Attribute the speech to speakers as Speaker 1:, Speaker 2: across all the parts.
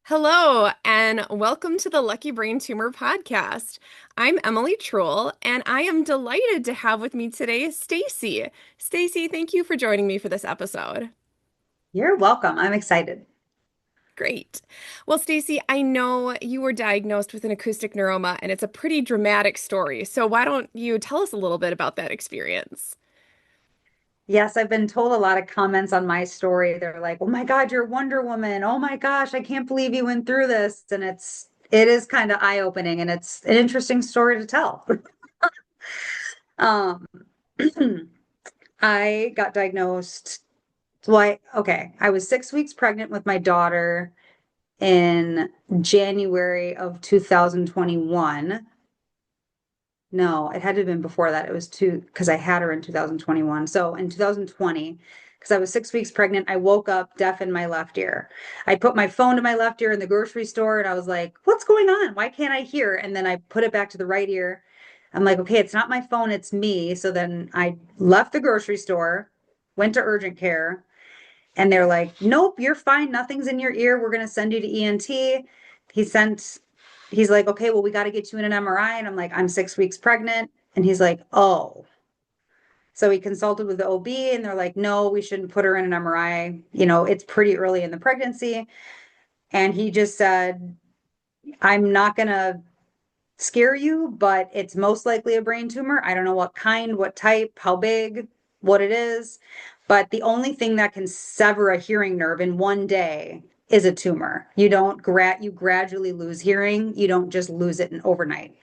Speaker 1: Hello, and welcome to the Lucky Brain Tumor Podcast. I'm Emily Troll, and I am delighted to have with me today Stacy. Stacy, thank you for joining me for this episode.
Speaker 2: You're welcome. I'm excited.
Speaker 1: Great. Well, Stacy, I know you were diagnosed with an acoustic neuroma, and it's a pretty dramatic story. So why don't you tell us a little bit about that experience?
Speaker 2: Yes, I've been told a lot of comments on my story. They're like, "Oh my God, you're Wonder Woman. Oh my gosh, I can't believe you went through this." And it is kind of eye-opening and it's an interesting story to tell. Um, I got diagnosed. I was 6 weeks pregnant with my daughter in January of 2021. No, it had to have been before that. It was because I had her in 2021. So in 2020, because I was 6 weeks pregnant, I woke up deaf in my left ear. I put my phone to my left ear in the grocery store and I was like, what's going on? Why can't I hear? And then I put it back to the right ear. I'm like, okay, it's not my phone, it's me. So then I left the grocery store, went to urgent care, and they're like, nope, you're fine. Nothing's in your ear. We're going to send you to ENT. He sent, he's like, okay, well, we got to get you in an MRI. And I'm like, I'm 6 weeks pregnant. And he's like, oh. So he consulted with the OB and they're like, no, we shouldn't put her in an MRI. It's pretty early in the pregnancy. And he just said, I'm not going to scare you, but it's most likely a brain tumor. I don't know what kind, what type, how big, what it is. But the only thing that can sever a hearing nerve in one day is a tumor. You gradually lose hearing. You don't just lose it in overnight.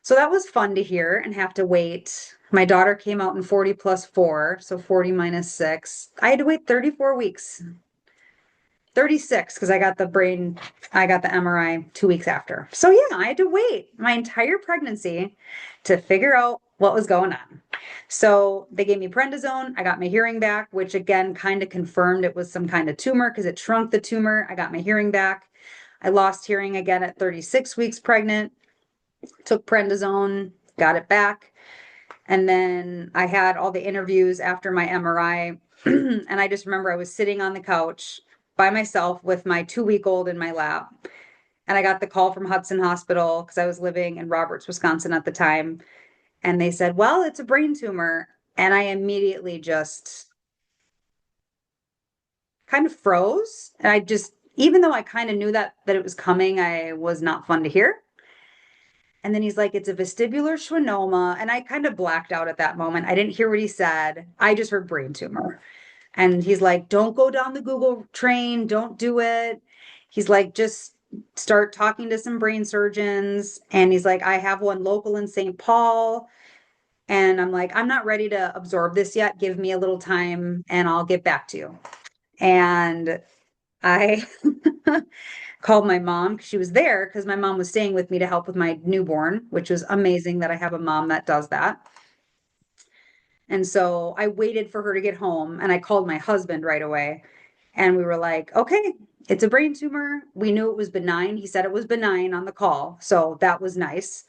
Speaker 2: So that was fun to hear and have to wait. My daughter came out in 40 plus 4, so 40 minus 6. I had to wait 34 weeks. 36 because I got the MRI 2 weeks after. So yeah, I had to wait my entire pregnancy to figure out what was going on. So they gave me prednisone. I got my hearing back, which again kind of confirmed it was some kind of tumor because it shrunk the tumor. I got my hearing back. I lost hearing again at 36 weeks pregnant, took prednisone, got it back. And then I had all the interviews after my MRI. And I just remember I was sitting on the couch by myself with my 2 week old in my lap. And I got the call from Hudson Hospital because I was living in Roberts, Wisconsin at the time. And they said, well, it's a brain tumor. And I immediately just kind of froze. And even though I kind of knew that it was coming, I was not fun to hear. And then he's like, it's a vestibular schwannoma. And I kind of blacked out at that moment. I didn't hear what he said. I just heard brain tumor. And he's like, don't go down the Google train. Don't do it. He's like, just start talking to some brain surgeons. And he's like, I have one local in St. Paul. And I'm like, I'm not ready to absorb this yet. Give me a little time and I'll get back to you. And I called my mom because she was there because my mom was staying with me to help with my newborn, which was amazing that I have a mom that does that. And so I waited for her to get home and I called my husband right away. And we were like, okay, it's a brain tumor. We knew it was benign. He said it was benign on the call. So that was nice.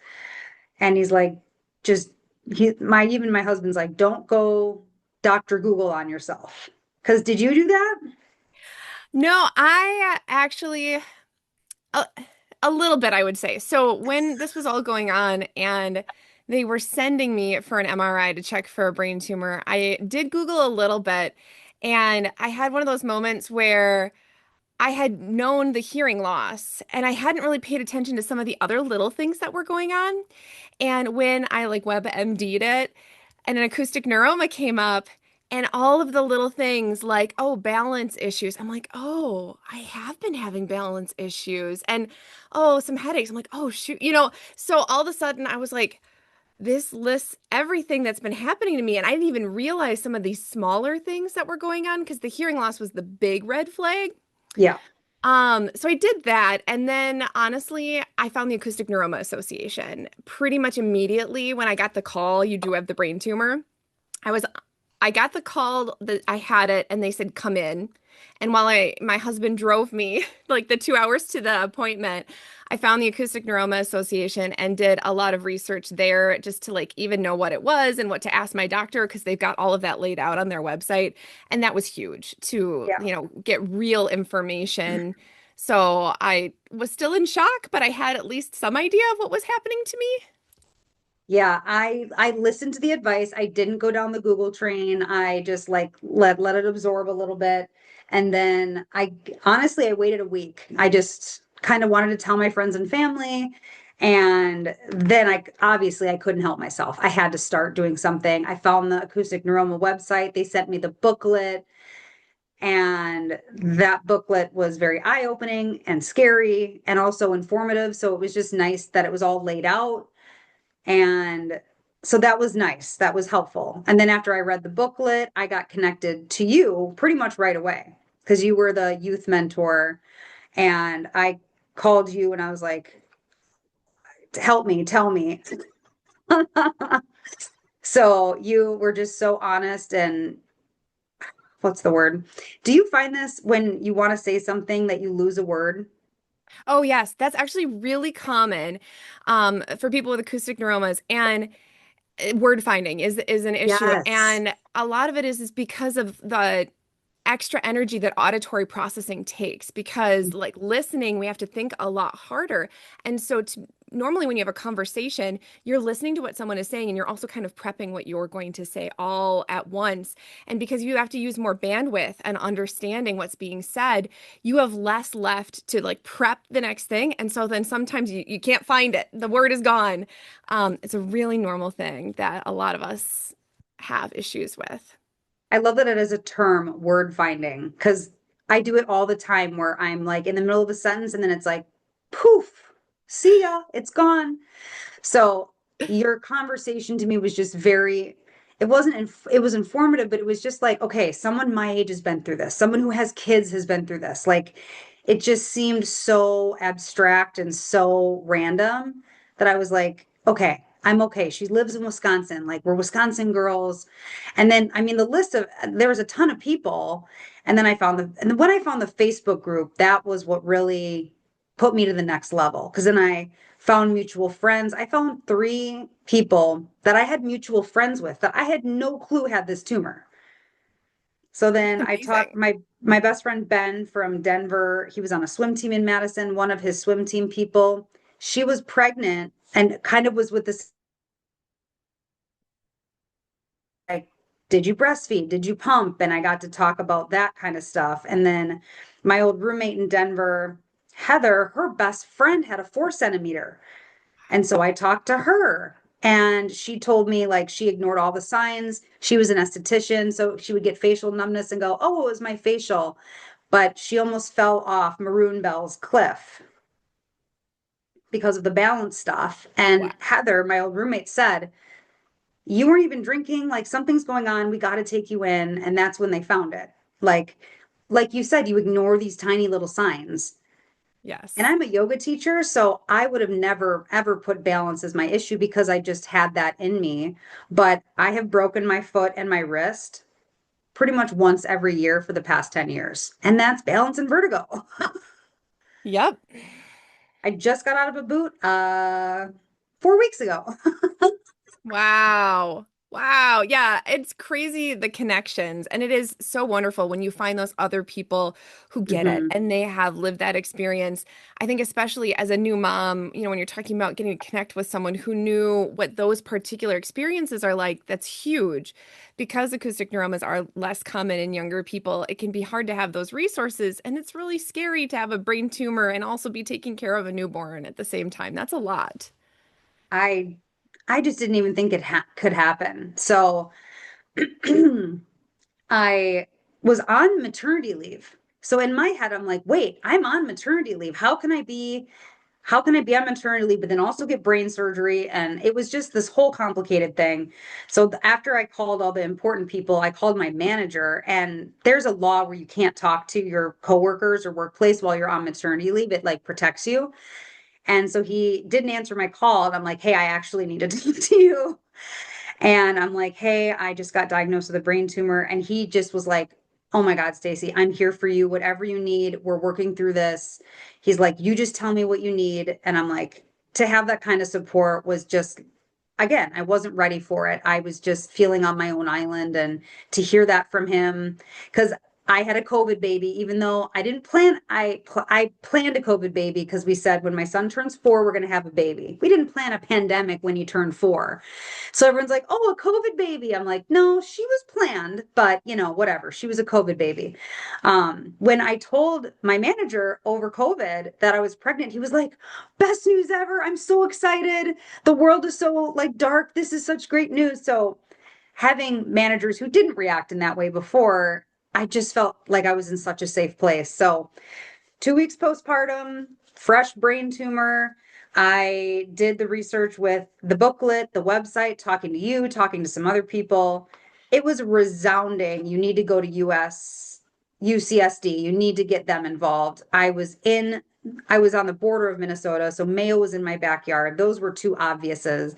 Speaker 2: And he's like, just even my husband's like, don't go Dr. Google on yourself. Because did you do that?
Speaker 1: No, I actually, a, a little bit, I would say. So when this was all going on and they were sending me for an MRI to check for a brain tumor, I did Google a little bit and I had one of those moments where I had known the hearing loss and I hadn't really paid attention to some of the other little things that were going on. And when I like WebMD'd it and an acoustic neuroma came up and all of the little things like, oh, balance issues. I'm like, oh, I have been having balance issues and oh, some headaches. I'm like, oh, shoot. So all of a sudden I was like, this lists everything that's been happening to me. And I didn't even realize some of these smaller things that were going on because the hearing loss was the big red flag.
Speaker 2: Yeah.
Speaker 1: So I did that, and then honestly, I found the Acoustic Neuroma Association pretty much immediately when I got the call, you do have the brain tumor. I was I got the call that I had it and they said come in. And while my husband drove me like the 2 hours to the appointment, I found the Acoustic Neuroma Association and did a lot of research there just to like even know what it was and what to ask my doctor because they've got all of that laid out on their website. And that was huge to,
Speaker 2: Yeah.
Speaker 1: get real information So I was still in shock, but I had at least some idea of what was happening to me.
Speaker 2: Yeah, I listened to the advice. I didn't go down the Google train. I just like let it absorb a little bit. And then I honestly I waited a week. I just kind of wanted to tell my friends and family. And then I obviously I couldn't help myself. I had to start doing something. I found the acoustic neuroma website. They sent me the booklet, and that booklet was very eye-opening and scary and also informative. So it was just nice that it was all laid out, and so that was nice. That was helpful. And then after I read the booklet, I got connected to you pretty much right away because you were the youth mentor. And I called you and I was like, help me, tell me. So you were just so honest and what's the word? Do you find this when you want to say something that you lose a word?
Speaker 1: Oh, yes, that's actually really common for people with acoustic neuromas. And word finding is an issue.
Speaker 2: Yes.
Speaker 1: And a lot of it is because of the extra energy that auditory processing takes because like listening we have to think a lot harder and normally when you have a conversation you're listening to what someone is saying and you're also kind of prepping what you're going to say all at once and because you have to use more bandwidth and understanding what's being said you have less left to like prep the next thing and so then sometimes you can't find it, the word is gone. It's a really normal thing that a lot of us have issues with.
Speaker 2: I love that it is a term, word finding, because I do it all the time where I'm like in the middle of a sentence and then it's like, poof, see ya, it's gone. So your conversation to me was just very, it wasn't, it was informative, but it was just like, okay, someone my age has been through this. Someone who has kids has been through this. Like it just seemed so abstract and so random that I was like, okay, I'm okay. She lives in Wisconsin. Like we're Wisconsin girls. And then, I mean, the list of, there was a ton of people. And then I found and then when I found the Facebook group, that was what really put me to the next level. Cause then I found mutual friends. I found three people that I had mutual friends with that I had no clue had this tumor. So then I talked
Speaker 1: Amazing.
Speaker 2: my best friend Ben from Denver. He was on a swim team in Madison, one of his swim team people. She was pregnant and kind of was with this like, did you breastfeed? Did you pump? And I got to talk about that kind of stuff. And then my old roommate in Denver, Heather, her best friend had a 4 centimeter. And so I talked to her and she told me like she ignored all the signs. She was an esthetician, so she would get facial numbness and go, oh, it was my facial. But she almost fell off Maroon Bell's cliff because of the balance stuff.
Speaker 1: Wow.
Speaker 2: And Heather, my old roommate, said, you weren't even drinking, like something's going on. We got to take you in. And that's when they found it. Like, like you said, you ignore these tiny little signs. And
Speaker 1: Yes.
Speaker 2: I'm a yoga teacher, so I would have never ever put balance as my issue because I just had that in me. But I have broken my foot and my wrist pretty much once every year for the past 10 years. And that's balance and vertigo.
Speaker 1: Yep.
Speaker 2: I just got out of a boot 4 weeks ago.
Speaker 1: Wow. Wow. Yeah, it's crazy the connections. And it is so wonderful when you find those other people who get it
Speaker 2: Mhm.
Speaker 1: and they have lived that experience. I think, especially as a new mom, when you're talking about getting to connect with someone who knew what those particular experiences are like, that's huge. Because acoustic neuromas are less common in younger people, it can be hard to have those resources. And it's really scary to have a brain tumor and also be taking care of a newborn at the same time. That's a lot.
Speaker 2: I I just didn't even think it could happen. So I was on maternity leave. So in my head, I'm like, wait, I'm on maternity leave. How can I be on maternity leave, but then also get brain surgery? And it was just this whole complicated thing. So after I called all the important people, I called my manager, and there's a law where you can't talk to your coworkers or workplace while you're on maternity leave. It like protects you. And so he didn't answer my call. And I'm like, hey, I actually need to talk to you. And I'm like, hey, I just got diagnosed with a brain tumor. And he just was like, oh my God, Stacy, I'm here for you. Whatever you need, we're working through this. He's like, you just tell me what you need. And I'm like, to have that kind of support was just, again, I wasn't ready for it. I was just feeling on my own island. And to hear that from him, because I had a COVID baby, even though I didn't plan. I planned a COVID baby because we said when my son turns 4, we're going to have a baby. We didn't plan a pandemic when he turned 4. So everyone's like, "Oh, a COVID baby." I'm like, "No, she was planned, but whatever. She was a COVID baby." When I told my manager over COVID that I was pregnant, he was like, "Best news ever. I'm so excited. The world is so like dark. This is such great news." So having managers who didn't react in that way before, I just felt like I was in such a safe place. So 2 weeks postpartum, fresh brain tumor. I did the research with the booklet, the website, talking to you, talking to some other people. It was resounding. You need to go to UCSD. You need to get them involved. I was on the border of Minnesota, so Mayo was in my backyard. Those were two obviouses.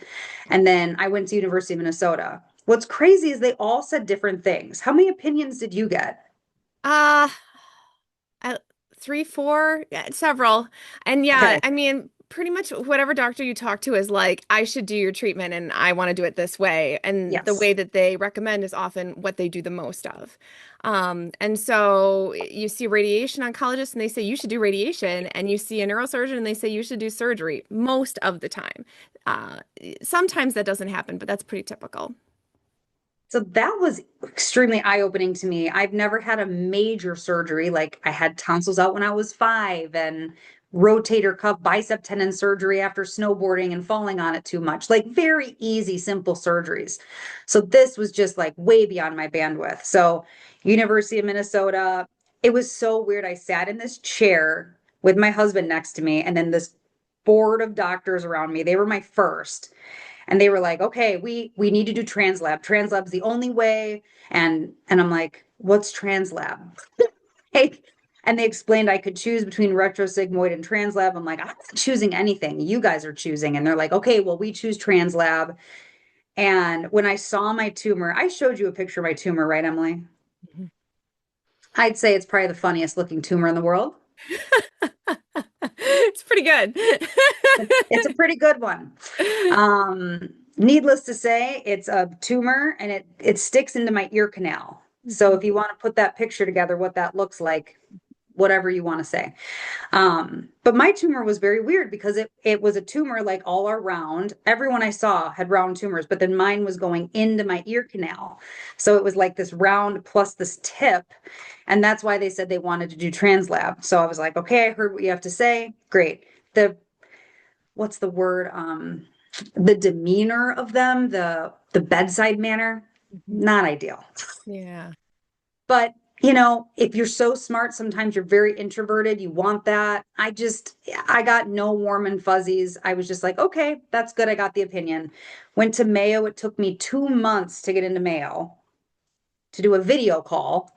Speaker 2: And then I went to University of Minnesota. What's crazy is they all said different things. How many opinions did you get?
Speaker 1: Uh, uh, 3, 4, yeah, several. And yeah,
Speaker 2: Okay.
Speaker 1: I mean, pretty much whatever doctor you talk to is like, I should do your treatment and I want to do it this way. And the
Speaker 2: Yes.
Speaker 1: way that they recommend is often what they do the most of. And so you see radiation oncologists and they say you should do radiation, and you see a neurosurgeon and they say you should do surgery most of the time. Uh, Sometimes that doesn't happen, but that's pretty typical.
Speaker 2: So that was extremely eye-opening to me. I've never had a major surgery. Like I had tonsils out when I was 5 and rotator cuff bicep tendon surgery after snowboarding and falling on it too much. Like very easy, simple surgeries. So this was just like way beyond my bandwidth. So University of Minnesota, it was so weird. I sat in this chair with my husband next to me and then this board of doctors around me. They were my first. And they were like, "Okay, we need to do translab. Translab's the only way." And I'm like, "What's translab?" Hey, and they explained I could choose between retrosigmoid and translab. I'm like, "I'm not choosing anything. You guys are choosing." And they're like, "Okay, well, we choose translab." And when I saw my tumor, I showed you a picture of my tumor, right, Emily?
Speaker 1: Mhm.
Speaker 2: I'd say it's probably the funniest looking tumor in the world.
Speaker 1: It's pretty good.
Speaker 2: It's a pretty good one. Needless to say, it's a tumor and it sticks into my ear canal. So
Speaker 1: Mhm.
Speaker 2: if you want to put that picture together, what that looks like, whatever you want to say. But my tumor was very weird because it was a tumor like all around. Everyone I saw had round tumors, but then mine was going into my ear canal. So it was like this round plus this tip. And that's why they said they wanted to do translab. So I was like, okay, I heard what you have to say. Great. The what's the word? The demeanor of them, the bedside manner,
Speaker 1: Mhm.
Speaker 2: not ideal.
Speaker 1: Yeah.
Speaker 2: But if you're so smart, sometimes you're very introverted, you want that. I got no warm and fuzzies. I was just like, okay, that's good. I got the opinion. Went to Mayo. It took me 2 months to get into Mayo to do a video call.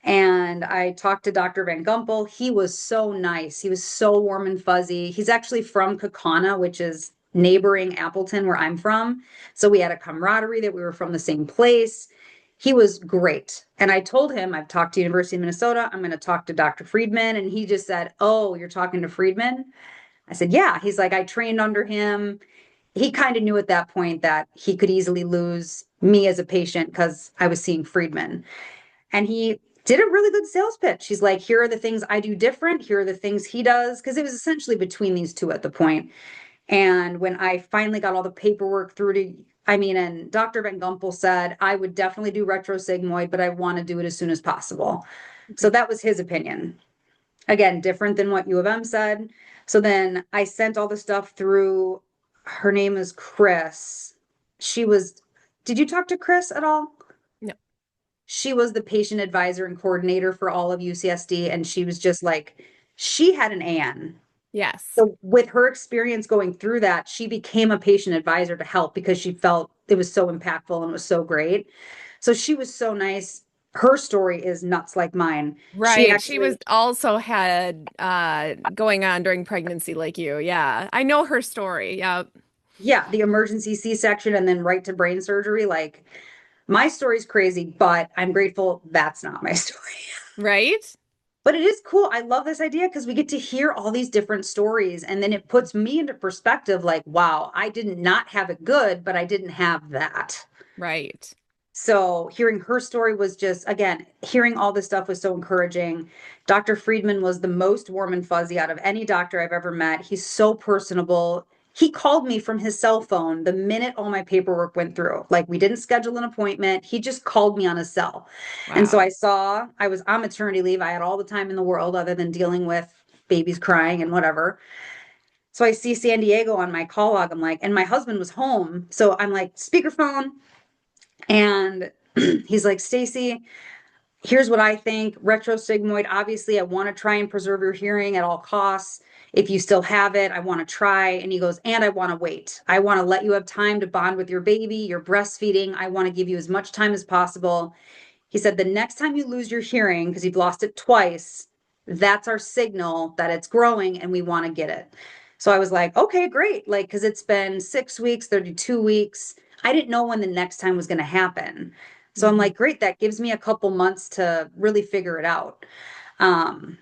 Speaker 2: And I talked to Dr. Van Gumpel. He was so nice. He was so warm and fuzzy. He's actually from Kaukauna, which is neighboring Appleton, where I'm from. So we had a camaraderie that we were from the same place. He was great. And I told him, I've talked to University of Minnesota. I'm going to talk to Dr. Friedman. And he just said, "Oh, you're talking to Friedman?" I said, "Yeah." He's like, "I trained under him." He kind of knew at that point that he could easily lose me as a patient because I was seeing Friedman. And he did a really good sales pitch. He's like, "Here are the things I do different. Here are the things he does." Because it was essentially between these two at the point. And when I finally got all the paperwork through and Dr. Van Gumpel said, "I would definitely do retrosigmoid, but I want to do it as soon as possible." So
Speaker 1: Okay.
Speaker 2: that was his opinion. Again, different than what U of M said. So then I sent all the stuff through. Her name is Chris. She was, did you talk to Chris at all?
Speaker 1: No.
Speaker 2: She was the patient advisor and coordinator for all of UCSD. And she was just like, she had an AN.
Speaker 1: Yes.
Speaker 2: So with her experience going through that, she became a patient advisor to help because she felt it was so impactful and was so great. So she was so nice. Her story is nuts like mine. She
Speaker 1: Right. She was
Speaker 2: actually,
Speaker 1: also had going on during pregnancy like you. Yeah. I know her story. Yeah.
Speaker 2: yeah, the emergency C-section and then right to brain surgery. Like my story's crazy, but I'm grateful that's not my story.
Speaker 1: Right?
Speaker 2: But it is cool. I love this idea because we get to hear all these different stories. And then it puts me into perspective like, wow, I did not have it good, but I didn't have that.
Speaker 1: Right.
Speaker 2: So hearing her story was just, again, hearing all this stuff was so encouraging. Dr. Friedman was the most warm and fuzzy out of any doctor I've ever met. He's so personable. He called me from his cell phone the minute all my paperwork went through. Like we didn't schedule an appointment. He just called me on his cell. And so
Speaker 1: Wow.
Speaker 2: I was on maternity leave. I had all the time in the world other than dealing with babies crying and whatever. So I see San Diego on my call log. I'm like, and my husband was home. So I'm like, speakerphone. And he's like, Stacy, here's what I think. Retrosigmoid, obviously, I want to try and preserve your hearing at all costs. If you still have it, I want to try. And he goes, and I want to wait. I want to let you have time to bond with your baby. You're breastfeeding. I want to give you as much time as possible. He said, the next time you lose your hearing, because you've lost it twice, that's our signal that it's growing and we want to get it. So I was like, okay, great. Like, because it's been 6 weeks, 32 weeks. I didn't know when the next time was going to happen. So I'm
Speaker 1: Mhm.
Speaker 2: like, great, that gives me a couple months to really figure it out. Um,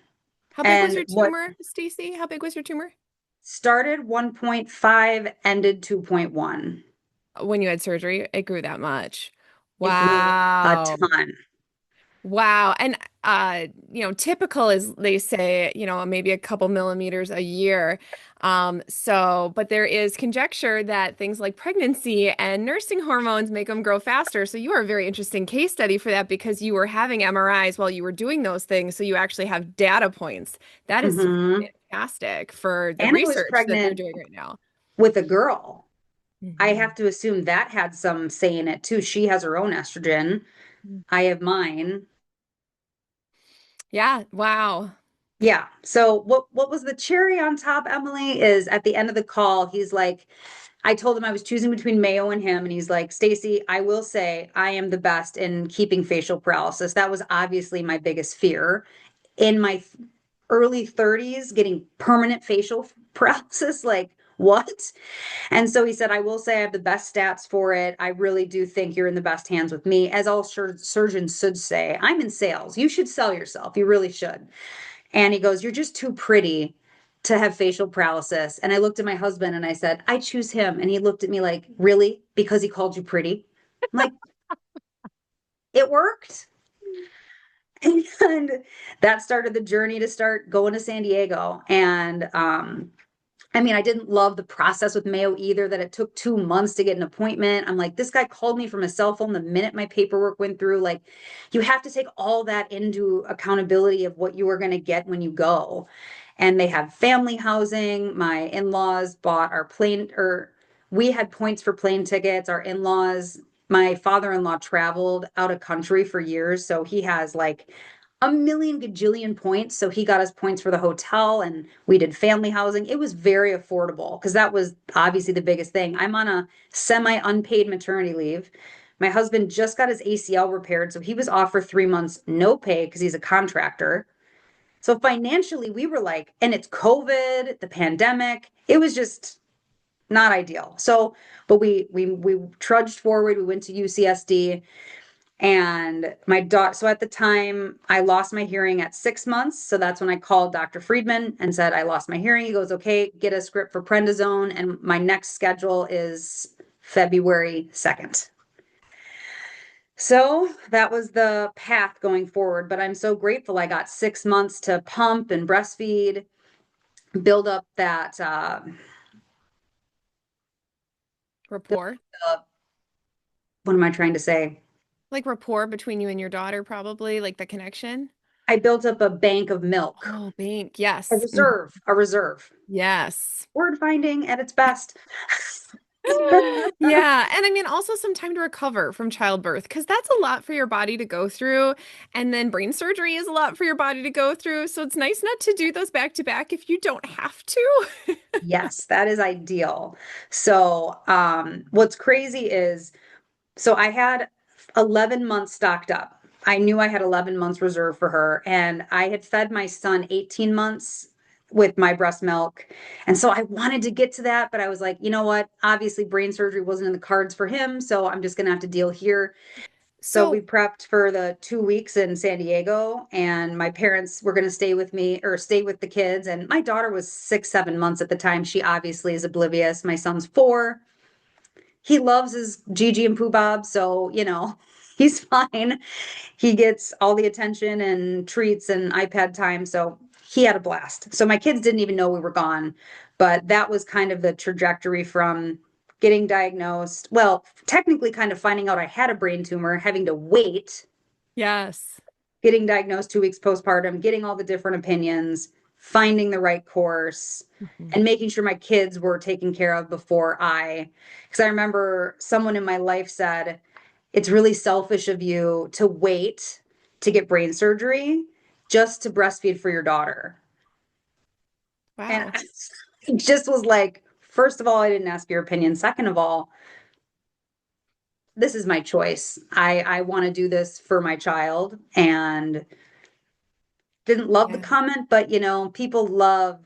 Speaker 1: How big was
Speaker 2: and
Speaker 1: your
Speaker 2: what
Speaker 1: tumor, Stacy? How big was your tumor
Speaker 2: started 1.5 ended 2.1.
Speaker 1: when you had surgery? It grew that much.
Speaker 2: It grew a
Speaker 1: Wow.
Speaker 2: ton.
Speaker 1: Wow. And typical is they say, maybe a couple millimeters a year. But there is conjecture that things like pregnancy and nursing hormones make them grow faster. So you are a very interesting case study for that because you were having MRIs while you were doing those things. So you actually have data points. That is
Speaker 2: Hmm.
Speaker 1: fantastic for the
Speaker 2: And I was
Speaker 1: research that they're
Speaker 2: pregnant
Speaker 1: doing right now.
Speaker 2: with a girl. I
Speaker 1: Mhm.
Speaker 2: have to assume that had some say in it too. She has her own estrogen. I have mine.
Speaker 1: Yeah. Wow.
Speaker 2: Yeah. So what was the cherry on top, Emily, is at the end of the call, he's like, I told him I was choosing between Mayo and him, and he's like, Stacy, I will say I am the best in keeping facial paralysis. That was obviously my biggest fear. In my early 30s, getting permanent facial paralysis, like what? And so he said, I will say I have the best stats for it. I really do think you're in the best hands with me, as all surgeons should say. I'm in sales. You should sell yourself. You really should. And he goes, you're just too pretty to have facial paralysis. And I looked at my husband and I said, I choose him. And he looked at me like, really? Because he called you pretty? I'm like, it worked. And that started the journey to start going to San Diego. And I mean, I didn't love the process with Mayo either, that it took 2 months to get an appointment. I'm like, this guy called me from a cell phone the minute my paperwork went through. Like, you have to take all that into accountability of what you are going to get when you go. And they have family housing. My in-laws bought our plane, or we had points for plane tickets. Our in-laws, my father-in-law traveled out of country for years. So he has like a million gajillion points. So he got us points for the hotel and we did family housing. It was very affordable because that was obviously the biggest thing. I'm on a semi unpaid maternity leave. My husband just got his ACL repaired. So he was off for 3 months, no pay because he's a contractor. So financially, we were like, and it's COVID, the pandemic. It was just not ideal. So, but we trudged forward. We went to UCSD. And my daughter, so at the time, I lost my hearing at 6 months. So that's when I called Dr. Friedman and said, I lost my hearing. He goes, okay, get a script for prednisone. And my next schedule is February 2nd. So that was the path going forward. But I'm so grateful I got 6 months to pump and breastfeed, build up that, build
Speaker 1: Rapport.
Speaker 2: up, what am I trying to say?
Speaker 1: Like rapport between you and your daughter, probably, like the connection.
Speaker 2: I built up a bank of milk,
Speaker 1: Oh, bank.
Speaker 2: a
Speaker 1: Yes. Mhm.
Speaker 2: reserve, a reserve.
Speaker 1: Yes.
Speaker 2: Word finding at its best.
Speaker 1: Yeah. And I mean, also some time to recover from childbirth because that's a lot for your body to go through. And then brain surgery is a lot for your body to go through. So it's nice not to do those back to back if you don't have to.
Speaker 2: Yes, that is ideal. So, what's crazy is, so I had 11 months stocked up. I knew I had 11 months reserved for her, and I had fed my son 18 months with my breast milk. And so I wanted to get to that, but I was like, you know what? Obviously, brain surgery wasn't in the cards for him, so I'm just gonna have to deal here. So we
Speaker 1: So,
Speaker 2: prepped for the 2 weeks in San Diego, and my parents were going to stay with me or stay with the kids. And my daughter was 6, 7 months at the time. She obviously is oblivious. My son's 4. He loves his Gigi and Pooh Bob. So, He's fine. He gets all the attention and treats and iPad time. So he had a blast. So my kids didn't even know we were gone. But that was kind of the trajectory from getting diagnosed. Well, technically, kind of finding out I had a brain tumor, having to wait,
Speaker 1: Yes.
Speaker 2: getting diagnosed 2 weeks postpartum, getting all the different opinions, finding the right course,
Speaker 1: Mhm.
Speaker 2: and making sure my kids were taken care of before because I remember someone in my life said, it's really selfish of you to wait to get brain surgery just to breastfeed for your daughter. And
Speaker 1: Wow.
Speaker 2: it just was like, first of all, I didn't ask your opinion. Second of all, this is my choice. I want to do this for my child and didn't love the
Speaker 1: Yeah.
Speaker 2: comment, but people love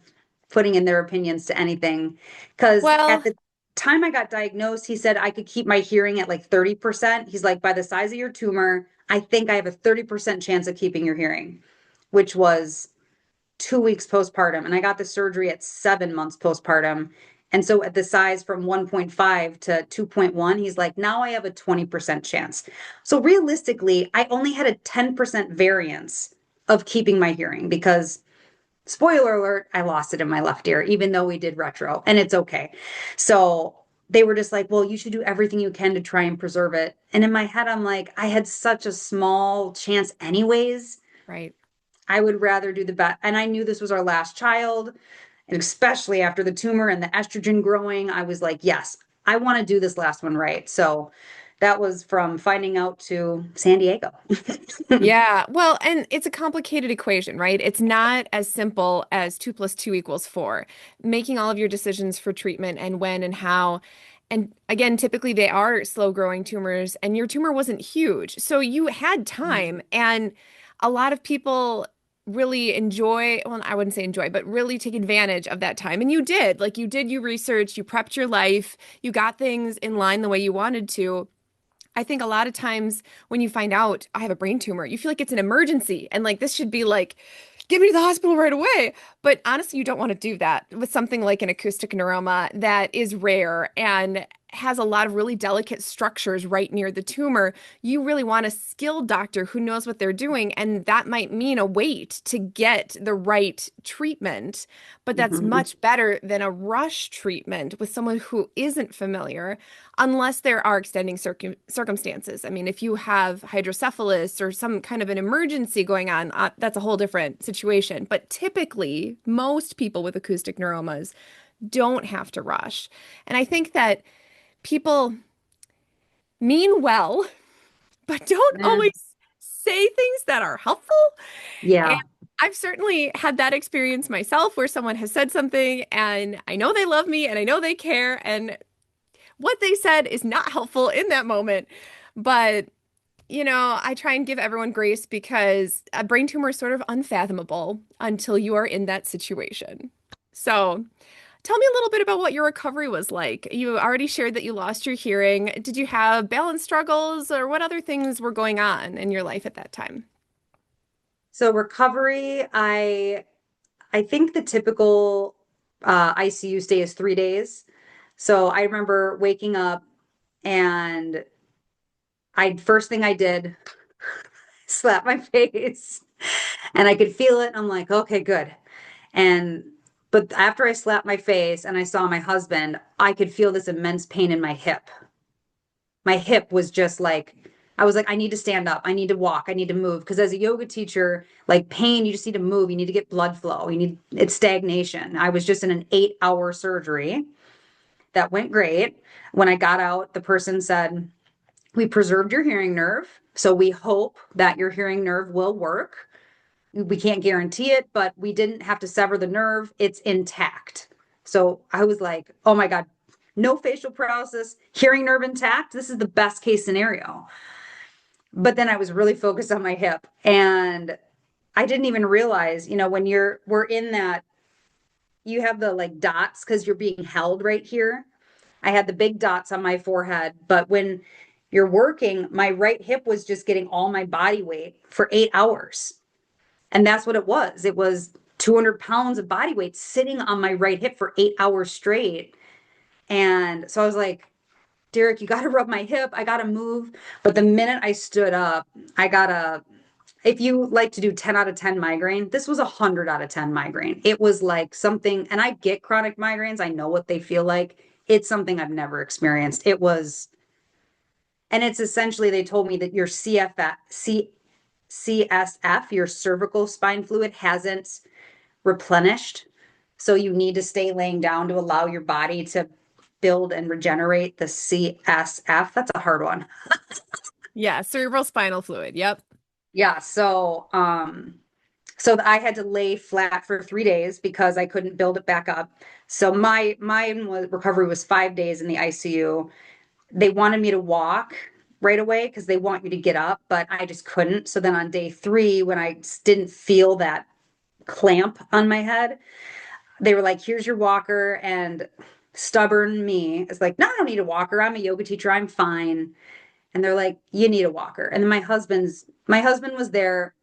Speaker 2: putting in their opinions to anything. Because at
Speaker 1: Well,
Speaker 2: the time I got diagnosed, he said I could keep my hearing at like 30%. He's like, by the size of your tumor, I think I have a 30% chance of keeping your hearing, which was 2 weeks postpartum. And I got the surgery at 7 months postpartum. And so at the size from 1.5 to 2.1, he's like, now I have a 20% chance. So realistically, I only had a 10% variance of keeping my hearing because, spoiler alert, I lost it in my left ear, even though we did retro, and it's okay. So they were just like, well, you should do everything you can to try and preserve it. And in my head, I'm like, I had such a small chance, anyways.
Speaker 1: right.
Speaker 2: I would rather do the best. And I knew this was our last child. And especially after the tumor and the estrogen growing, I was like, yes, I want to do this last one right. So that was from finding out to San Diego.
Speaker 1: Yeah. Well, and it's a complicated equation, right? It's not as simple as 2 + 2 = 4. Making all of your decisions for treatment and when and how. And again, typically they are slow growing tumors, and your tumor wasn't huge. So you had time. And a lot of people really enjoy, well, I wouldn't say enjoy, but really take advantage of that time. And you did. Like you did, you researched, you prepped your life, you got things in line the way you wanted to. I think a lot of times when you find out I have a brain tumor, you feel like it's an emergency and like this should be like, get me to the hospital right away. But honestly, you don't want to do that with something like an acoustic neuroma that is rare and has a lot of really delicate structures right near the tumor. You really want a skilled doctor who knows what they're doing. And that might mean a wait to get the right treatment, but that's
Speaker 2: Mhm.
Speaker 1: much better than a rush treatment with someone who isn't familiar unless there are extending circumstances. I mean, if you have hydrocephalus or some kind of an emergency going on, that's a whole different situation. But typically, most people with acoustic neuromas don't have to rush. And I think that people mean well, but don't
Speaker 2: Eh,
Speaker 1: always say things that are helpful. And
Speaker 2: yeah.
Speaker 1: I've certainly had that experience myself where someone has said something and I know they love me and I know they care, and what they said is not helpful in that moment. But, I try and give everyone grace because a brain tumor is sort of unfathomable until you are in that situation. So, tell me a little bit about what your recovery was like. You already shared that you lost your hearing. Did you have balance struggles or what other things were going on in your life at that time?
Speaker 2: So recovery, I think the typical ICU stay is 3 days. So I remember waking up and I first thing I did, slap my face and I could feel it. I'm like, okay, good. And but after I slapped my face and I saw my husband, I could feel this immense pain in my hip. My hip was just like, I was like, I need to stand up. I need to walk. I need to move. Because as a yoga teacher, like pain, you just need to move. You need to get blood flow. It's stagnation. I was just in an 8 hour surgery that went great. When I got out, the person said, we preserved your hearing nerve. So we hope that your hearing nerve will work. We can't guarantee it, but we didn't have to sever the nerve. It's intact. So I was like, oh my God, no facial paralysis, hearing nerve intact. This is the best case scenario. But then I was really focused on my hip and I didn't even realize, when we're in that, you have the like dots because you're being held right here. I had the big dots on my forehead, but when you're working, my right hip was just getting all my body weight for 8 hours. And that's what it was. It was 200 pounds of body weight sitting on my right hip for 8 hours straight. And so I was like, Derek, you got to rub my hip. I got to move. But the minute I stood up, I got a, if you like to do 10 out of 10 migraine, this was a 100 out of 10 migraine. It was like something, and I get chronic migraines. I know what they feel like. It's something I've never experienced. It was, and it's essentially, they told me that your CSF, your cervical spine fluid, hasn't replenished. So you need to stay laying down to allow your body to build and regenerate the CSF. That's a hard one.
Speaker 1: Yeah, cerebral spinal fluid. Yep.
Speaker 2: Yeah, so I had to lay flat for 3 days because I couldn't build it back up. So mine was recovery was 5 days in the ICU. They wanted me to walk right away because they want you to get up, but I just couldn't. So then on day 3, when I didn't feel that clamp on my head, they were like, here's your walker. And stubborn me is like, no, I don't need a walker. I'm a yoga teacher. I'm fine. And they're like, you need a walker. And then my husband was there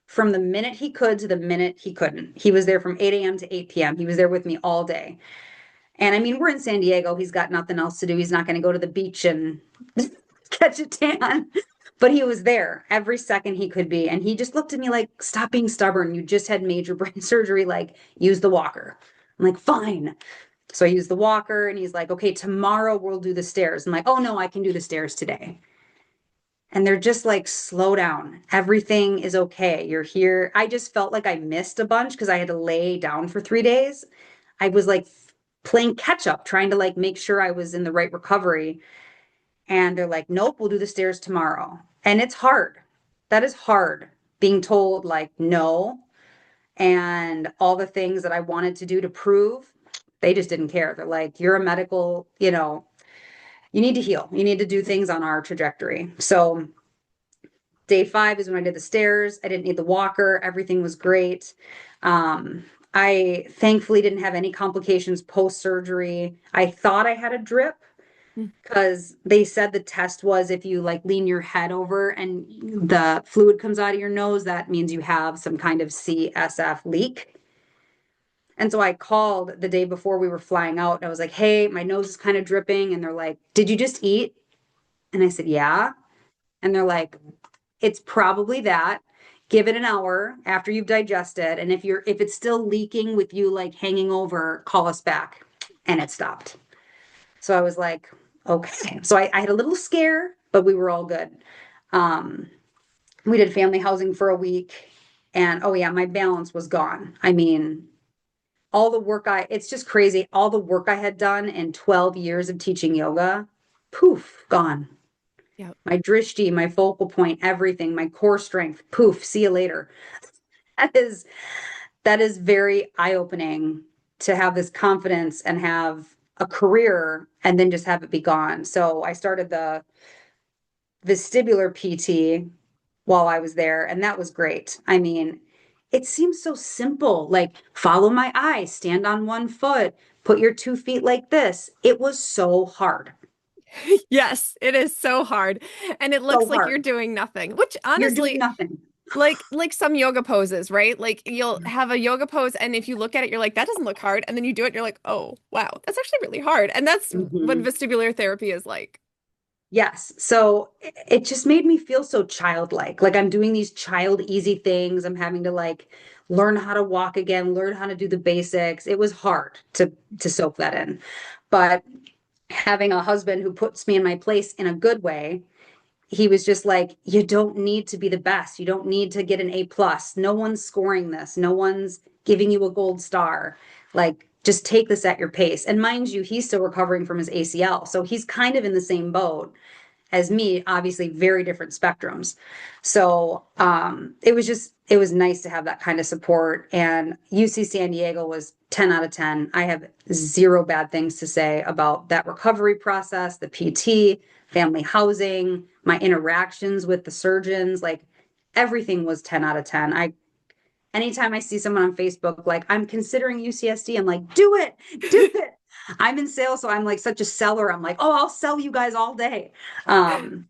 Speaker 2: from the minute he could to the minute he couldn't. He was there from 8 a.m. to 8 p.m. He was there with me all day. And I mean, we're in San Diego. He's got nothing else to do. He's not going to go to the beach and catch a tan. But he was there every second he could be. And he just looked at me like, stop being stubborn. You just had major brain surgery. Like, use the walker. I'm like, fine. So I used the walker and he's like, okay, tomorrow we'll do the stairs. I'm like, oh no, I can do the stairs today. And they're just like, slow down. Everything is okay. You're here. I just felt like I missed a bunch because I had to lay down for 3 days. I was like playing catch up, trying to like make sure I was in the right recovery. And they're like, nope, we'll do the stairs tomorrow. And it's hard. That is hard being told like no. And all the things that I wanted to do to prove, they just didn't care. They're like, you're a medical, you need to heal. You need to do things on our trajectory. So day 5 is when I did the stairs. I didn't need the walker. Everything was great. I thankfully didn't have any complications post surgery. I thought I had a drip because they said the test was if you like lean your head over and the fluid comes out of your nose, that means you have some kind of CSF leak. And so I called the day before we were flying out. And I was like, hey, my nose is kind of dripping. And they're like, did you just eat? And I said, yeah. And they're like, it's probably that. Give it an hour after you've digested. And if it's still leaking with you like hanging over, call us back. And it stopped. So I was like, okay. So I had a little scare, but we were all good. Um, we did family housing for a week. And oh yeah, my balance was gone. I mean, it's just crazy. All the work I had done in 12 years of teaching yoga, poof, gone.
Speaker 1: Yep.
Speaker 2: My drishti, my focal point, everything, my core strength, poof, see you later. That is that is very eye-opening to have this confidence and have a career and then just have it be gone. So I started the vestibular PT while I was there, and that was great. I mean, it seems so simple, like follow my eye, stand on one foot, put your 2 feet like this. It was so hard,
Speaker 1: Yes, it is so hard. And it looks
Speaker 2: so
Speaker 1: like you're
Speaker 2: hard.
Speaker 1: doing nothing, which
Speaker 2: You're doing
Speaker 1: honestly,
Speaker 2: nothing.
Speaker 1: like some yoga poses, right? Like you'll have a yoga pose and if you look at it, you're like, that doesn't look hard. And then you do it, you're like, oh, wow, that's actually really hard. And that's what
Speaker 2: Mhm.
Speaker 1: vestibular therapy is like.
Speaker 2: Yes. So it just made me feel so childlike. Like I'm doing these child easy things. I'm having to like learn how to walk again, learn how to do the basics. It was hard to soak that in. But having a husband who puts me in my place in a good way, he was just like, you don't need to be the best. You don't need to get an A plus. No one's scoring this. No one's giving you a gold star. Like, just take this at your pace. And mind you, he's still recovering from his ACL. So he's kind of in the same boat as me, obviously very different spectrums. So it was nice to have that kind of support. And UC San Diego was 10 out of 10. I have zero bad things to say about that recovery process, the PT, family housing, my interactions with the surgeons, like everything was 10 out of 10. Anytime I see someone on Facebook, like I'm considering UCSD, I'm like, do it. I'm in sales, so I'm like such a seller. I'm like, oh, I'll sell you guys all day.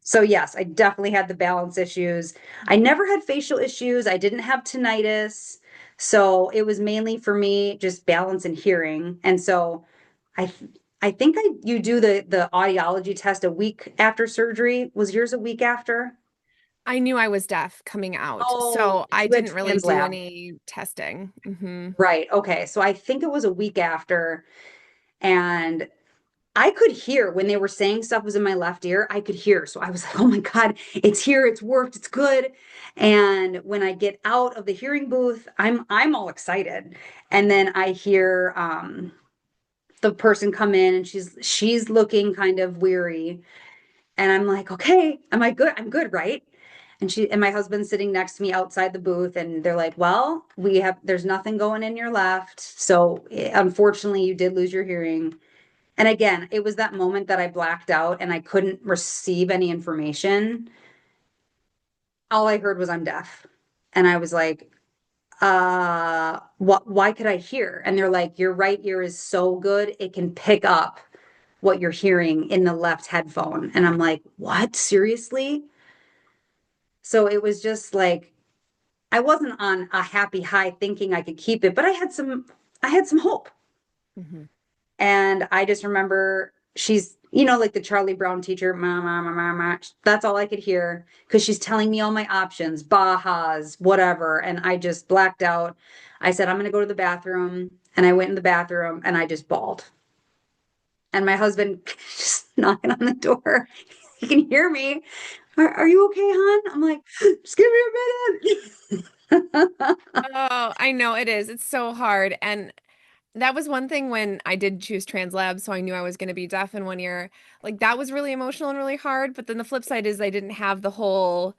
Speaker 2: So yes, I definitely had the balance issues. I never had facial issues. I didn't have tinnitus. So it was mainly for me just balance and hearing. And so I I think you do the audiology test a week after surgery. Was yours a week after?
Speaker 1: I knew I was deaf coming out,
Speaker 2: Oh,
Speaker 1: so I
Speaker 2: you had
Speaker 1: didn't really do
Speaker 2: translab.
Speaker 1: any testing.
Speaker 2: Right. Okay. So I think it was a week after, and I could hear when they were saying stuff was in my left ear. I could hear. So I was like, oh my God, it's here, it's worked, it's good. And when I get out of the hearing booth, I'm all excited. And then I hear the person come in and she's looking kind of weary. And I'm like, okay, am I good? I'm good, right? And my husband's sitting next to me outside the booth, and they're like, well, there's nothing going in your left. So unfortunately, you did lose your hearing. And again, it was that moment that I blacked out and I couldn't receive any information. All I heard was I'm deaf. And I was like, why could I hear? And they're like, your right ear is so good, it can pick up what you're hearing in the left headphone. And I'm like, what? Seriously? So it was just like I wasn't on a happy high thinking I could keep it, but I had some hope.
Speaker 1: Hmm.
Speaker 2: And I just remember she's, like the Charlie Brown teacher, ma, ma, ma, ma, ma. That's all I could hear because she's telling me all my options, Bajas, whatever. And I just blacked out. I said, I'm going to go to the bathroom. And I went in the bathroom and I just bawled. And my husband just knocking on the door. He can hear me. Are you okay, hon? I'm like, just give me a minute.
Speaker 1: Oh, I know it is. It's so hard. And that was one thing when I did choose Translab, so I knew I was going to be deaf in 1 year. Like that was really emotional and really hard. But then the flip side is I didn't have the whole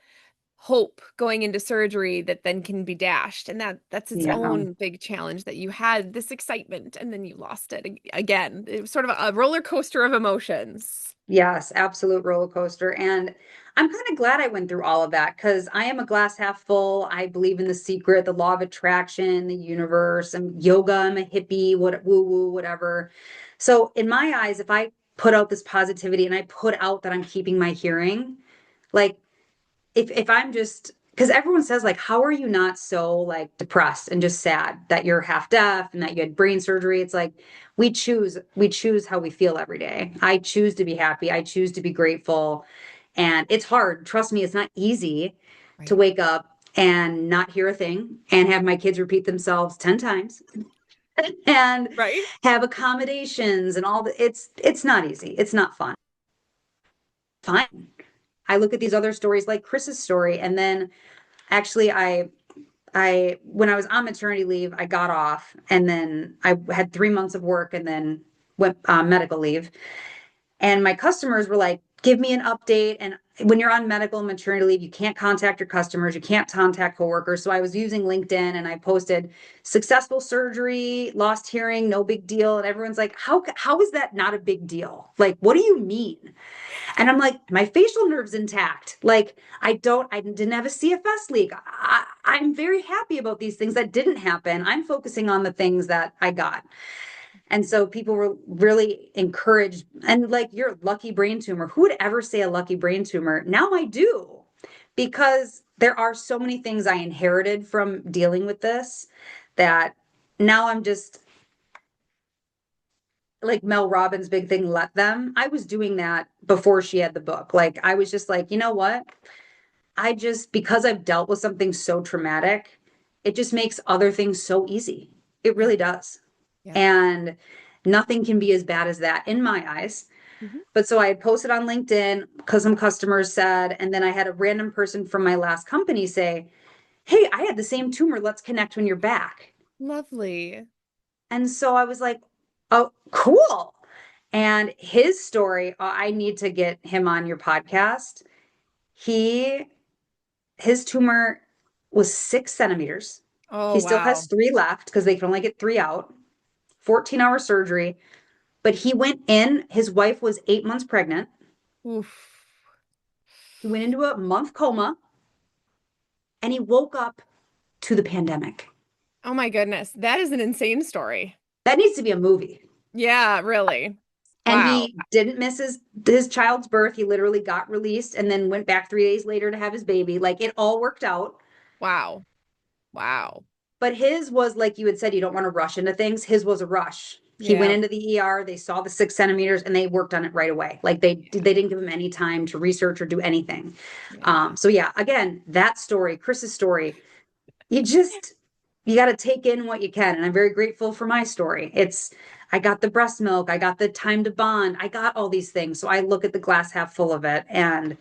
Speaker 1: hope going into surgery that then can be dashed. And that's its
Speaker 2: Yeah.
Speaker 1: own big challenge that you had this excitement and then you lost it again. It was sort of a roller coaster of emotions.
Speaker 2: Yes, absolute roller coaster. And I'm kind of glad I went through all of that because I am a glass half full. I believe in the secret, the law of attraction, the universe, and yoga. I'm a hippie, what woo woo, whatever. So in my eyes, if I put out this positivity and I put out that I'm keeping my hearing, like if I'm just because everyone says like how are you not so like depressed and just sad that you're half deaf and that you had brain surgery. It's like we choose how we feel every day. I choose to be happy, I choose to be grateful, and it's hard, trust me, it's not easy to
Speaker 1: Right.
Speaker 2: wake up and not hear a thing and have my kids repeat themselves 10 times and
Speaker 1: Right?
Speaker 2: have accommodations and all the it's not easy, it's not fine. I look at these other stories like Chris's story, and then actually I when I was on maternity leave, I got off and then I had 3 months of work and then went medical leave. And my customers were like, give me an update. And when you're on medical and maternity leave, you can't contact your customers, you can't contact coworkers. So I was using LinkedIn and I posted successful surgery, lost hearing, no big deal. And everyone's like, how is that not a big deal? Like, what do you mean? And I'm like, my facial nerve's intact. Like, I didn't have a CFS leak. I'm very happy about these things that didn't happen. I'm focusing on the things that I got. And so people were really encouraged. And like, you're lucky brain tumor. Who would ever say a lucky brain tumor? Now I do, because there are so many things I inherited from dealing with this that now I'm just like Mel Robbins' big thing, let them. I was doing that before she had the book. Like, I was just like, you know what? Because I've dealt with something so traumatic, it just makes other things so easy. It
Speaker 1: Yep.
Speaker 2: really does.
Speaker 1: Yep.
Speaker 2: And nothing can be as bad as that in my eyes.
Speaker 1: Hmm.
Speaker 2: But so I had posted on LinkedIn because some customers said, and then I had a random person from my last company say, hey, I had the same tumor. Let's connect when you're back.
Speaker 1: Lovely.
Speaker 2: And so I was like, oh, cool. And his story, I need to get him on your podcast. He, his tumor was 6 centimeters.
Speaker 1: Oh,
Speaker 2: He still has
Speaker 1: wow.
Speaker 2: three left because they can only get three out, 14-hour surgery. But he went in, his wife was 8 months pregnant.
Speaker 1: Oof.
Speaker 2: He went into a month coma and he woke up to the pandemic.
Speaker 1: Oh my goodness. That is an insane story.
Speaker 2: That needs to be a movie.
Speaker 1: Yeah, really.
Speaker 2: And
Speaker 1: Wow.
Speaker 2: he didn't miss his child's birth. He literally got released and then went back 3 days later to have his baby. Like, it all worked out.
Speaker 1: Wow. Wow.
Speaker 2: But his was like you had said, you don't want to rush into things. His was a rush. He went
Speaker 1: Yeah.
Speaker 2: into the ER, they saw the 6 centimeters and they worked on it right away. Like they didn't give him any time to research or do anything.
Speaker 1: Yeah.
Speaker 2: So yeah, again, that story, Chris's story, you just you got to take in what you can. And I'm very grateful for my story. I got the breast milk, I got the time to bond, I got all these things. So I look at the glass half full of it. And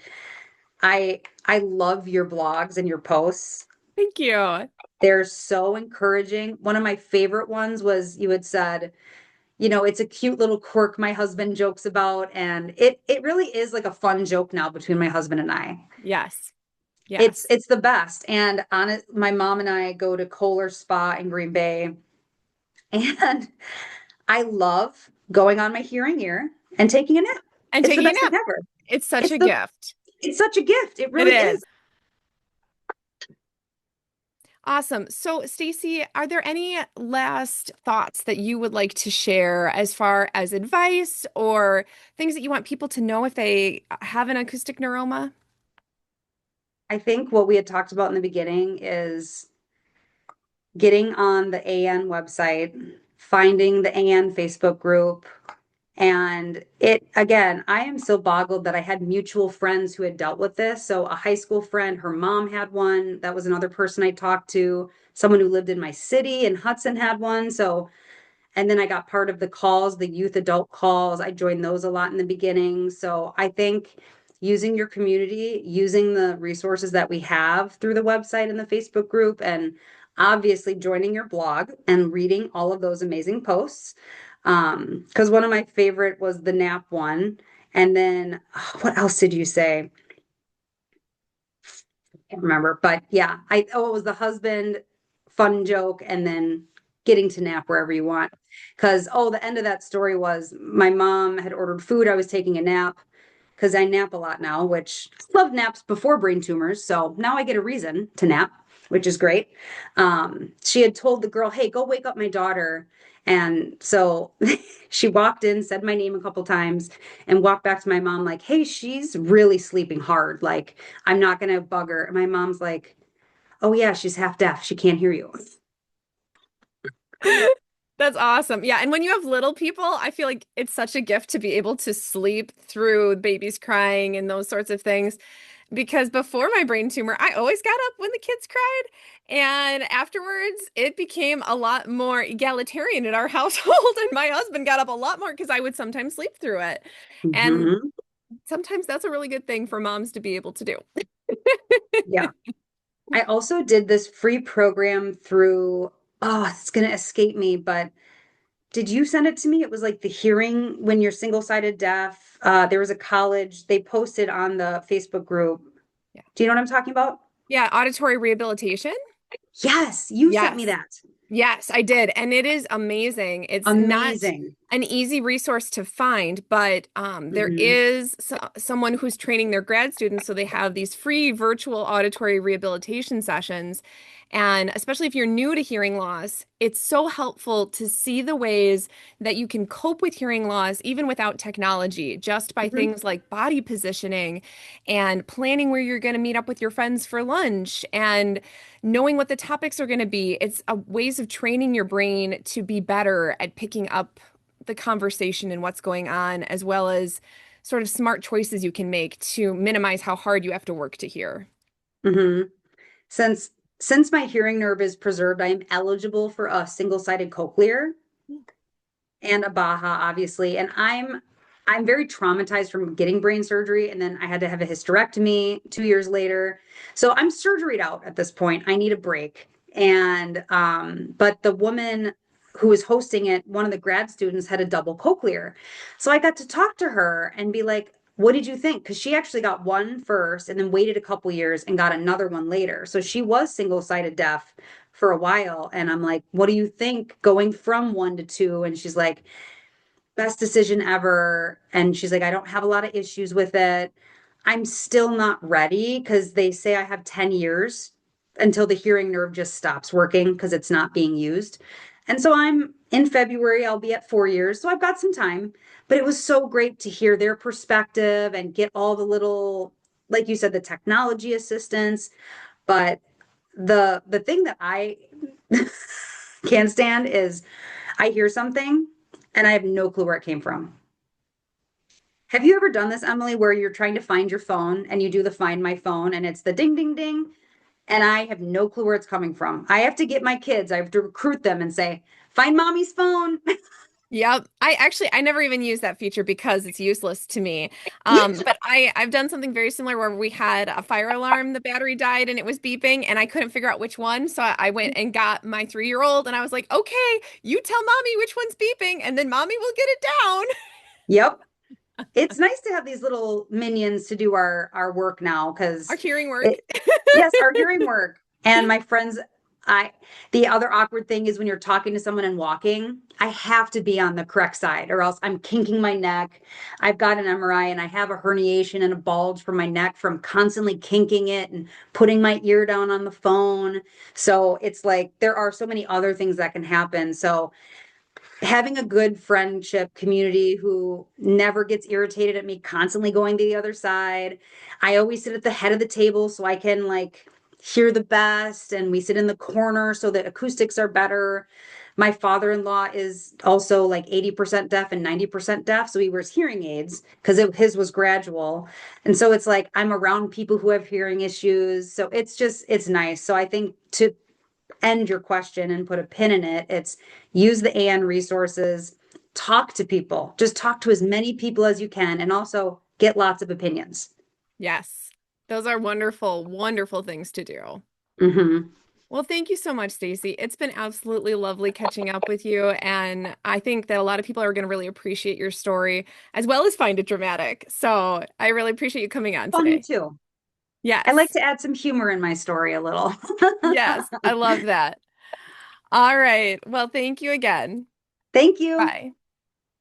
Speaker 2: I love your blogs and your posts.
Speaker 1: Thank you.
Speaker 2: They're so encouraging. One of my favorite ones was you had said, it's a cute little quirk my husband jokes about. And it really is like a fun joke now between my husband and I.
Speaker 1: Yes.
Speaker 2: It's
Speaker 1: Yes.
Speaker 2: it's the best. And on it, my mom and I go to Kohler Spa in Green Bay. And I love going on my hearing ear and taking a nap.
Speaker 1: And
Speaker 2: It's the
Speaker 1: taking a
Speaker 2: best thing
Speaker 1: nap.
Speaker 2: ever.
Speaker 1: It's such
Speaker 2: It's
Speaker 1: a
Speaker 2: the
Speaker 1: gift.
Speaker 2: it's such a gift. It
Speaker 1: It
Speaker 2: really
Speaker 1: is.
Speaker 2: is.
Speaker 1: Awesome. So, Stacy, are there any last thoughts that you would like to share as far as advice or things that you want people to know if they have an acoustic neuroma?
Speaker 2: I think what we had talked about in the beginning is getting on the AN website, finding the AN Facebook group. And it, again, I am so boggled that I had mutual friends who had dealt with this. So, a high school friend, her mom had one. That was another person I talked to. Someone who lived in my city in Hudson had one. So, and then I got part of the calls, the youth adult calls. I joined those a lot in the beginning. So I think using your community, using the resources that we have through the website and the Facebook group, and obviously joining your blog and reading all of those amazing posts. Because one of my favorite was the nap one. And then what else did you say? Can't remember, but yeah, it was the husband fun joke and then getting to nap wherever you want. Because, the end of that story was my mom had ordered food. I was taking a nap because I nap a lot now, which loved naps before brain tumors. So now I get a reason to nap, which is great. She had told the girl, hey, go wake up my daughter. And so she walked in, said my name a couple times, and walked back to my mom, like, hey, she's really sleeping hard. Like, I'm not going to bug her. And my mom's like, oh, yeah, she's half deaf. She can't hear you.
Speaker 1: That's awesome. Yeah. And when you have little people, I feel like it's such a gift to be able to sleep through babies crying and those sorts of things. Because before my brain tumor, I always got up when the kids cried. And afterwards, it became a lot more egalitarian in our household. And my husband got up a lot more because I would sometimes sleep through it. And
Speaker 2: Mhm.
Speaker 1: sometimes that's a really good thing for moms to be able to do.
Speaker 2: Yeah. I also did this free program through, it's going to escape me, but did you send it to me? It was like the hearing when you're single-sided deaf. There was a college, they posted on the Facebook group.
Speaker 1: Yeah.
Speaker 2: Do you know what I'm talking about?
Speaker 1: Yeah. Auditory rehabilitation.
Speaker 2: Yes, you sent me
Speaker 1: Yes.
Speaker 2: that.
Speaker 1: Yes, I did. And it is amazing. It's not
Speaker 2: Amazing.
Speaker 1: an easy resource to find, but there
Speaker 2: Hmm.
Speaker 1: is someone who's training their grad students. So they have these free virtual auditory rehabilitation sessions. And especially if you're new to hearing loss, it's so helpful to see the ways that you can cope with hearing loss even without technology, just by
Speaker 2: Hmm.
Speaker 1: things like body positioning and planning where you're going to meet up with your friends for lunch and knowing what the topics are going to be. It's ways of training your brain to be better at picking up the conversation and what's going on, as well as sort of smart choices you can make to minimize how hard you have to work to hear.
Speaker 2: Hmm. Since since my hearing nerve is preserved, I am eligible for a single-sided cochlear and a Baja, obviously. And I'm very traumatized from getting brain surgery, and then I had to have a hysterectomy 2 years later. So I'm surgeried out at this point. I need a break. And but the woman who was hosting it, one of the grad students had a double cochlear. So I got to talk to her and be like, what did you think? Because she actually got one first and then waited a couple years and got another one later. So she was single-sided deaf for a while. And I'm like, what do you think going from one to two? And she's like, best decision ever. And she's like, I don't have a lot of issues with it. I'm still not ready because they say I have 10 years until the hearing nerve just stops working because it's not being used. And so I'm in February, I'll be at 4 years. So I've got some time. But it was so great to hear their perspective and get all the little, like you said, the technology assistance. But the thing that I can't stand is I hear something and I have no clue where it came from. Have you ever done this, Emily, where you're trying to find your phone and you do the find my phone and it's the ding, ding, ding, and I have no clue where it's coming from? I have to get my kids, I have to recruit them and say, find mommy's phone.
Speaker 1: Yep. I never even use that feature because it's useless to me. But I've done something very similar where we had a fire alarm, the battery died and it was beeping and I couldn't figure out which one. So I went and got my 3-year-old and I was like, okay, you tell mommy which one's beeping and then mommy will get it down.
Speaker 2: Yep. It's nice to have these little minions to do our work now
Speaker 1: Our
Speaker 2: because
Speaker 1: hearing work.
Speaker 2: it yes, our hearing work. And my friends, I the other awkward thing is when you're talking to someone and walking, I have to be on the correct side or else I'm kinking my neck. I've got an MRI and I have a herniation and a bulge from my neck from constantly kinking it and putting my ear down on the phone. So it's like there are so many other things that can happen. So having a good friendship community who never gets irritated at me constantly going to the other side. I always sit at the head of the table so I can like hear the best, and we sit in the corner so that acoustics are better. My father-in-law is also like 80% deaf and 90% deaf, so he wears hearing aids because his was gradual. And so it's like I'm around people who have hearing issues. So it's nice. So I think to end your question and put a pin in it. It's use the AN resources, talk to people, just talk to as many people as you can, and also get lots of opinions.
Speaker 1: Yes. Those are wonderful, wonderful things to do.
Speaker 2: Hmm.
Speaker 1: Well, thank you so much, Stacy. It's been absolutely lovely catching up with you, and I think that a lot of people are going to really appreciate your story as well as find it dramatic. So I really appreciate you coming on
Speaker 2: Funny
Speaker 1: today.
Speaker 2: too. I like
Speaker 1: Yes.
Speaker 2: to add some humor in my story a little.
Speaker 1: Yes, I love that. All right. Well, thank you again.
Speaker 2: Thank you.
Speaker 1: Bye.